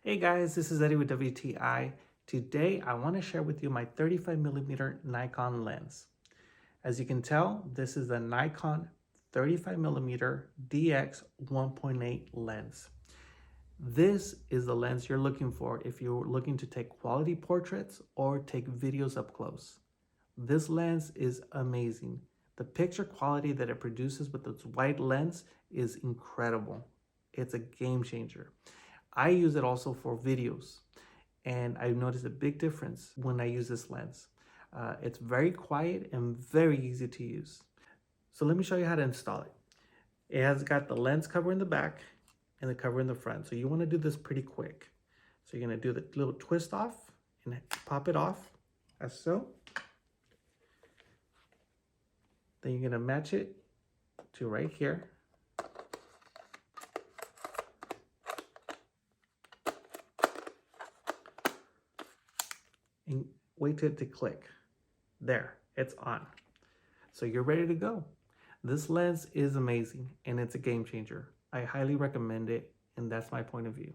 Hey guys, this is Eddie with WTI. Today I want to share with you my 35mm Nikon lens. As you can tell, this is the Nikon 35mm DX 1.8 lens. This is the lens you're looking for if you're looking to take quality portraits or take videos up close. This lens is amazing. The picture quality that it produces with its wide lens is incredible. It's a game changer. I use it also for videos, and I've noticed a big difference when I use this lens. It's very quiet and very easy to use. So let me show you how to install it. It has got the lens cover in the back and the cover in the front. So you want to do this pretty quick. So you're going to do the little twist off and pop it off as so. Then you're going to match it to right here. And wait till it to click. There, it's on. So you're ready to go. This lens is amazing and it's a game changer. I highly recommend it, and that's my point of view.